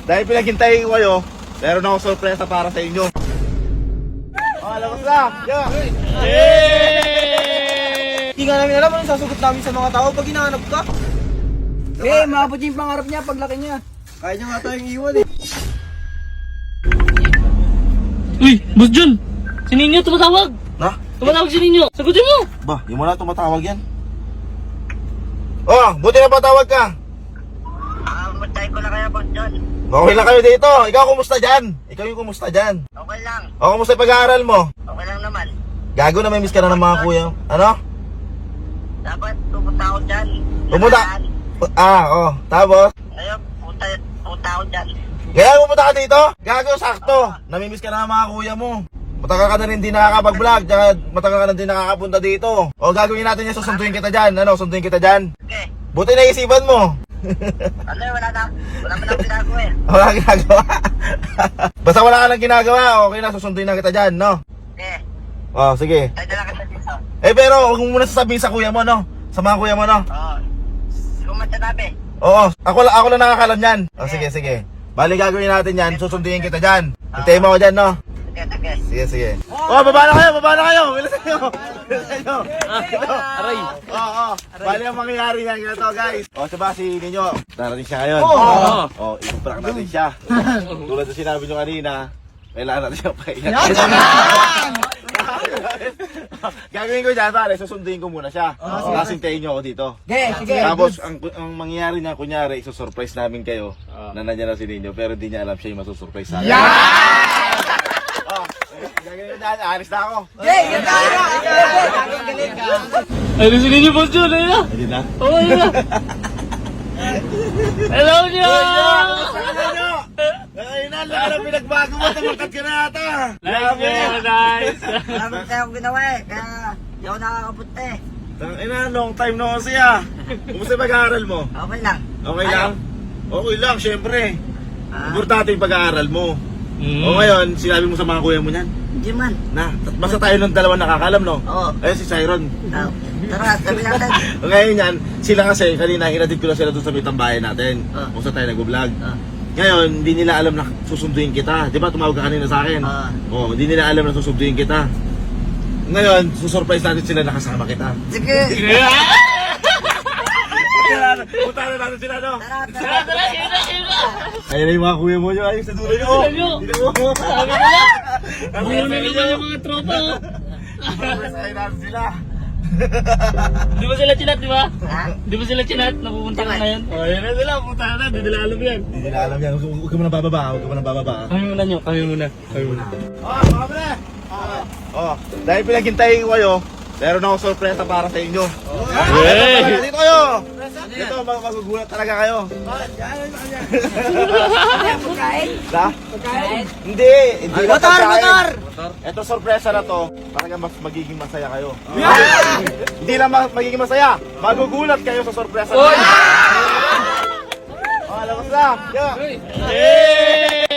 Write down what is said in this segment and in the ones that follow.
dahil pinaghintay ko kayo, meron ako sorpresa para sa inyo. Labas na! Hindi nga namin alam anong sasagot namin sa mga tao pag hinahanap ka. Maabot niya yung pangarap niya paglaki niya. Kaya niya nga tayong iwan eh. Uy, Boss John! Si Ninyo tumatawag! Na? Tumatawag si Ninyo! Sagutin mo! Ba, di mo na tumatawag yan. Oh, buti na patawag ka. Matay ko na kaya, Boss John. Okay lang kayo dito. Ikaw kumusta dyan? Ikaw yung kumusta dyan? Okay lang. O, kumusta yung pag-aaral mo? Okay lang naman. Gago na, may miss ka na ng mga kuya. Ano? Dapat pupunta ako dyan. Pumunta? Tapos? Ngayon, pupunta ako dyan. Kaya pumunta ka dito? Gago, sakto. Namimiss ka na ng mga kuya mo. Matagal ka na rin di nakakapag-vlog, tsaka matagal ka na din nakakapunta dito. O, gagawin natin yan, susunduin kita dyan. Ano, sunduin kita dyan? Okay. Buti naisipan mo. Ano, wala mo na ginagawa eh. Wala kang ginagawa. Basta wala ka lang ginagawa, okay na, susunduin na kita dyan, no? Okay. O, sige. Tayo na lang kita dito. Pero huwag mo muna sasabihin sa kuya mo, no? Sa mga kuya mo, no? Oo. Siguro matanabi. Oo, ako lang nakakalam yan. O, sige. Bali, gagawin natin yan, susunduin kita dyan. Hintayin mo ako dyan, no? Sige. Sige. Oh, baba na kayo. Bilisan nyo. Aray! Oo. Bali ang mangyayari yan, ganito guys. O, siya si Ninyo, darating siya ngayon. Oo. O, ipaprank natin siya. Tulad na sinabi nyo kanina, kailangan natin siya pahiyan. Gagawin ko dyan, pare, susunduin ko muna siya. Kasintayin nyo ako dito. Sige. Tapos, ang mangyayari niya, kunyari, isusurprise namin kayo na nandiyan na si Ninyo, pero di niya alam siya yung masusurprise sa akin. Oh, gagawin ko dyan, alis na ako. Ayun si Ninyo, Boss John! Ayun na! Hindi na. Oo, ayun na! Hello niyo! Ayun na, laki na pinagbago mo, tumangkat ka na ata. Nice! Marami tayong ginawa eh. Kaya hindi ako nakakapunta eh. Long time no kasi ah. Kumusta yung pag-aaral mo? Okay lang. Okay lang? Okay lang, syempre. Importante yung pag-aaral mo. Mm. O ngayon, sinabi mo sa mga kuya mo niyan. Hindi man. Na, basta tayo ng dalawa nakakalam, no? Oo. Ayun si Siron. Tara, sabi natin. Ngayon yan, sila kasi, kanina hinatid ko na sila doon sa tambayan natin. Kung saan tayo nag-vlog. Ngayon, hindi nila alam na susunduin kita. Di ba, tumawag ka kanina sa akin? Oo, hindi nila alam na susunduin kita. Ngayon, susurprise natin sila na kasama kita. Sige. Punta na natin sila, no? Tara. Ayun na yung mga kuya mo nyo, ayun sa dulo nyo. Hindi mo. Sabi ko na! Buhay na naman yung mga tropa, oh! Ayun natin sila. Di ba sila chinat, di ba? Ha? Di ba sila chinat? Napupunta ka ngayon? O, yun na sila, punta na, di nila alam yan. Hindi nila alam yan. Huwag ka muna bababa. Kami muna nyo, kami muna. Mga pre! Dahil pinaghintay ko kayo, meron ako sorpresa para sa inyo. Hey! Dito kayo! Dito, magugulat talaga kayo. Da? Hindi na Motor! Ito sorpresa na to, talagang mas magiging masaya kayo. Hindi lang magiging masaya, magugulat kayo sa sorpresa na to. Labas na! Hey!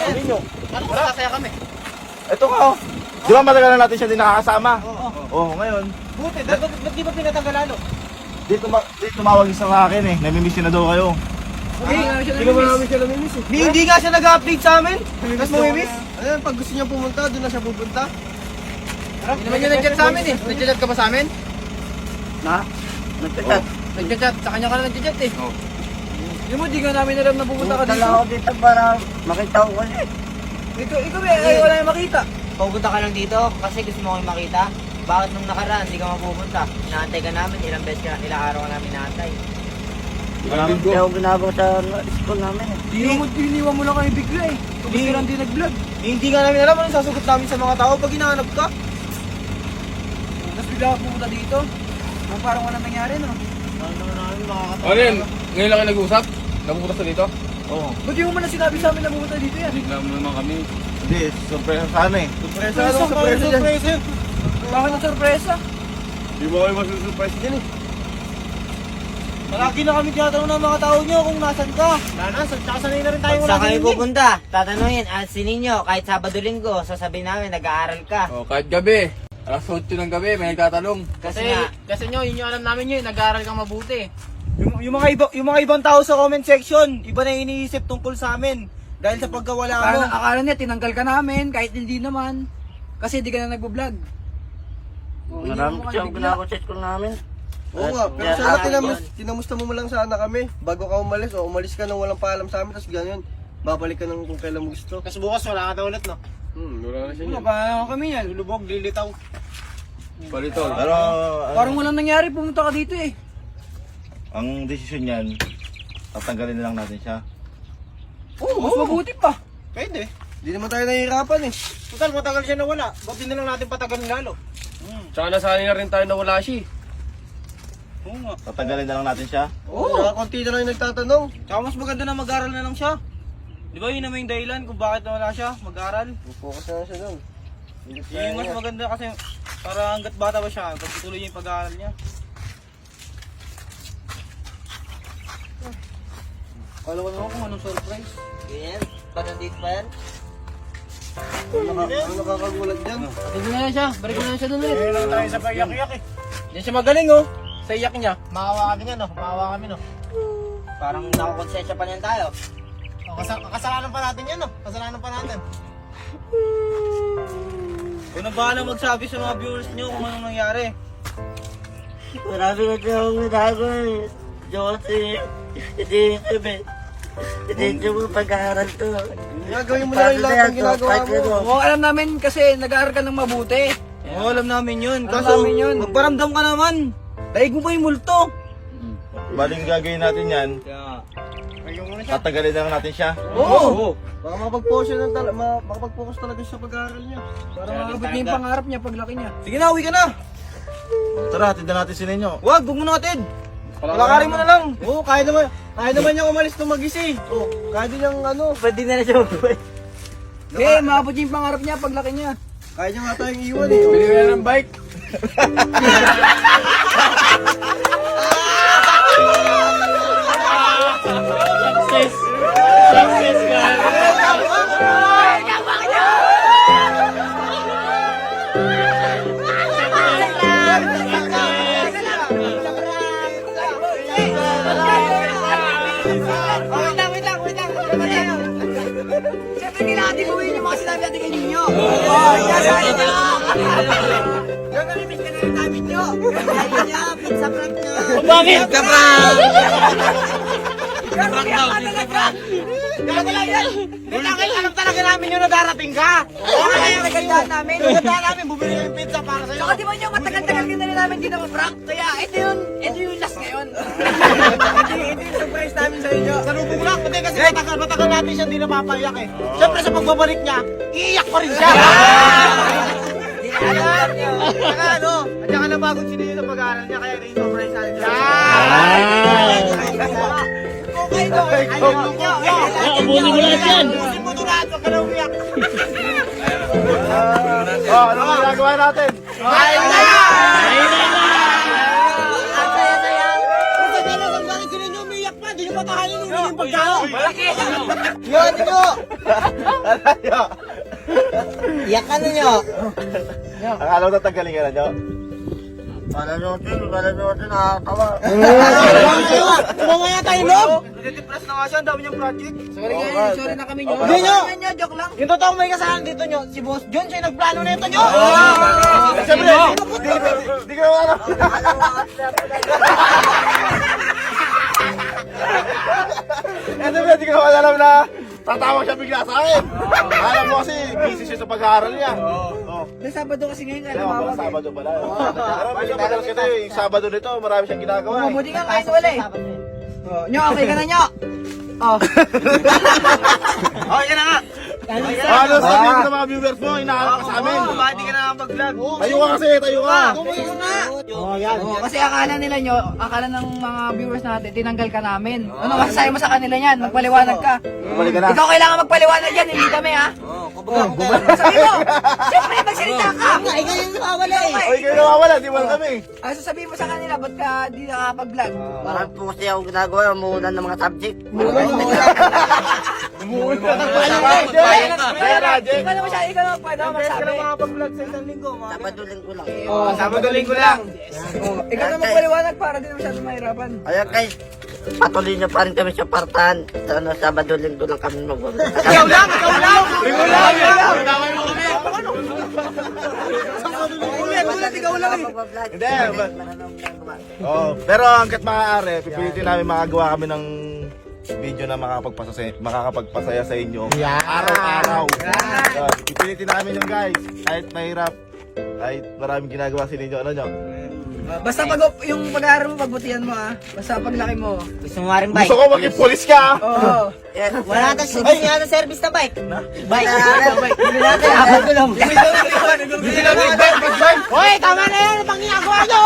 Ninyo. Ano masasaya kami? Ito ka oh. Di ba matagal na natin siya din nakakasama? Oo. Ngayon, Buti, ba't di ba pinatanggal lalo? dito tumawag isa sa akin eh. Namimiss niya na daw kayo. Hindi namin siya namimiss eh. Hindi nga siya nag-update sa amin. Tapos mamimiss. Ayun, pag gusto niya pumunta, doon na siya pupunta. Hindi naman niya nag-chat sa amin eh. Nag-chat ka ba sa amin? Na? Nagtatat. Nag-chat. Sa kanya ka na nag-chat eh. Hindi mo, di ka namin alam na pupunta ka Dala dito. ako dito para makita ko ulit. Ikaw eh, wala yung makita. Pupunta ka lang dito kasi gusto mo kami makita. Bakit nung nakaraan hindi ka mapupunta? Inaantay ka namin, ilang araw ka namin inaantay. Hindi ako ginagawa sa school namin eh. Iniwan mo lang kami bigla eh. Hindi ka lang din nag-vlog. Hindi nga namin alam anong sasagot namin sa mga tao pag hinahanap ka. Tapos bigla ka pumunta dito. Parang walang nangyari no. Ano yun? Ngayon lang kayo nag-uusap? Napupunta sa dito? Oo. Ba't di mo man na sinabi sa amin na pumunta dito yan? Bigla mo naman kami. Hindi, sorpresa sana eh. Sorpresa dyan. Bakit ang sorpresa? Di mo kayo masusurprise dyan eh. Palagi na kami tinatanong ng mga tao nyo kung nasan ka. Sanay na rin tayo Pag saan kami pupunta, tatanungin, si Ninyo, kahit Sabado Linggo, sasabihin namin, nag-aaral ka. O, kahit gabi. Alas 8 ng gabi, may nagtatanong. Kasi nyo, yun yung alam namin nyo, nag-aaral kang mabuti. Yung mga ibang tao sa comment section, iba na iniisip tungkol sa amin. Dahil sa pagkawala mo. Akala niya tinanggal ka namin kahit hindi naman. Kasi di ka na nagbo-vlog. Marami kasi ang ginagawa sa school namin. Oo nga, pero sana tinamusta mo lang sana kami bago ka umalis o umalis ka nang walang paalam sa amin tapos ganyan, babalik ka nang kung kailan mo gusto. Kasi bukas wala ka na ulit, no? Wala na siya niyan. Paano kami yan? Lulubog, lilitaw. Palitol. Pero, Parang walang nangyari, pumunta ka dito eh. ang desisyon niyan, tatanggalin na lang natin siya. Oo, mas mabuti pa. Pwede. Hindi naman tayo nahihirapan eh. Total, matagal siya nawala. Ba't di na lang natin patagalin lalo? Tsaka nasanay na rin tayo na wala siya. Oo nga. Tatanggalin na lang natin siya. Oo, konti na lang yung nagtatanong. Tsaka mas maganda na mag-aral na lang siya. Di ba yun naman yung dahilan kung bakit nawala siya, mag-aral? Focus na lang siya doon. Yun yung mas maganda kasi para hanggat bata pa siya, pagtutuloy niya yung pag-aaral niya. Kala ko naman kung anong surprise. Ganyan, pa nandito pa yan. Ano nakakagulat dyan? Tignan na lang siya, balik na lang siya doon ulit. Ngayon lang tayo sa pag-iyak-iyak eh. Yan siya magaling oh. Sa iyak niya. Maawa kami yan, no? Maawa kami, no? Parang nakakonsensya pa niyan tayo. Kasalanan pa natin yan, no? Kasalanan pa natin. Kung na bahala magsabi sa mga viewers niyo kung anong nangyari. Marami kasi akong ginagawa eh. Josie, hindi mo pag-aaral to. Gagawin mo na lang lahat ng ginagawa mo. Oo, alam namin kasi nag-aaral ka ng mabuti. Oo, alam namin yun. Alam Kaso, namin yun. magparamdam ka naman. Daig mo pa yung multo. Baling gagawin natin yan, Kaya, tatanggalin na lang natin siya. oo. Baka makapag-focus talaga siya sa pag-aaral niya. Para makabot niya yung pangarap niya paglaki niya. Sige na, uwi ka na. Tara, tindan natin si Ninyo. Huwag mo natin. Palakarin mo na lang. Oo, kaya naman niya umalis nung magising. Oh, kaya din yung ano, Pwede na siya mabuhay. Hindi, makabot niya yung pangarap niya paglaki niya. kaya niya nga tayong iwan eh. Bili ka na ng bike. Success ka. Siyempre kailangan din gawin yung mga sinabi natin kay Ninyo. Yung namimiss ka na rin namin nyo. Ayun niya, pizza prank niya. Bakit? Gago lang yan. Kailangan alam talaga namin yung nadarating ka. Oo, kaya nagandaan namin. Naganda namin, bumili yung pizza para sa'yo. Saka di ba nyo, matagal-tagal ka na rin namin di prank. Kaya ito yung last ngayon. Ito yung surprise namin sa inyo. Salubong lang, hindi kasi matagal natin siya hindi na mapayak eh. Siyempre sa pagbabalik niya, iiyak pa rin siya. Alam niyo. Saka ano, at saka nabagod sila yun sa pag-aaral niya, kaya ito yung surprise natin siya. Okay, no. Abunin mo lahat yan. Ubusin mo ito lahat, huwag ka na umiyak. Ano ang ginagawa natin? Kain na! Ang saya-saya. Kung sa dala kung bakit sila niyo umiyak pa, di niyo patahanin nung yung pagkaon. Yan niyo! Iyak ka na nyo. Akala mo tatanggalin ka na nyo? Para natin, nakakatawa. Sumamaya tayo, Lob! Nag-depress na nga siya, ang dami niyang project. Sorry na kami nyo. Hindi nyo! Joke lang. Yung totoong may kasalanan dito nyo, si Boss John, siya yung nagplano na ito nyo! Siyempre, di ko alam. Ano ba, di ko alam na tatawag siya bigla sa akin. Alam mo kasi, busy siya sa pag-aaral niya. May Sabado kasi ngayon kaya Kaya namawag. Sabado pala. Pero medyo madalas kasi yung Sabado nito, marami siyang ginagawa eh. Mabuti ka kahit wala eh. Nyo, okay ka na nyo. Oh. Okay na nga! Ano sabihin ko sa mga viewers mo, inaharap ka sa amin. Bakit di ka na mag-vlog? Tayo ka kasi, tayo ka. Tumayo na! Oo, kasi akala nila nyo, akala ng mga viewers natin, tinanggal ka namin. Ano masasabi mo sa kanila yan? Magpaliwanag ka. Bumalik ka na. Ikaw kailangan magpaliwanag yan, hindi kami ha. Sabi mo, siyempre magsalita ka. Ikaw yung nawawala eh. Oy, kayo nawawala, di wala kami. Ah, sasabihin mo sa kanila, ba't ka di nakakapag-vlog? Marami po kasi akong ginagawa, umuulan ng mga subject. Ikaw naman siya, ikaw naman pwede ako magsabi. makapag-vlog sa isang linggo. Sabado-linggo lang. Oh, Sabado-linggo lang. Ikaw naman paliwanag para din masyado mahirapan. Ayan guys, patuloy niyo pa rin kami sa partahan. Sa Sabado-linggo lang kami mag-vlog. Ikaw lang! Ulit, ikaw lang eh. Hindi, pero hanggat maaari, pipilitin namin makagawa kami ng video na makakapagpasaya sa inyo. Araw-araw. Yan. Pipilitin namin yun guys. Kahit mahirap, kahit maraming ginagawa sa inyo. Ano nyo? Basta pag yung pag-aaral mo, pagbutihan mo ah. Basta paglaki mo. Gusto mo nga rin bike? Gusto ko maging polis ka! Oo. Wala natin service na bike. Bike. Hindi natin. Abot ko lang. Hoy, tama na yan! Pang ginagawa nyo!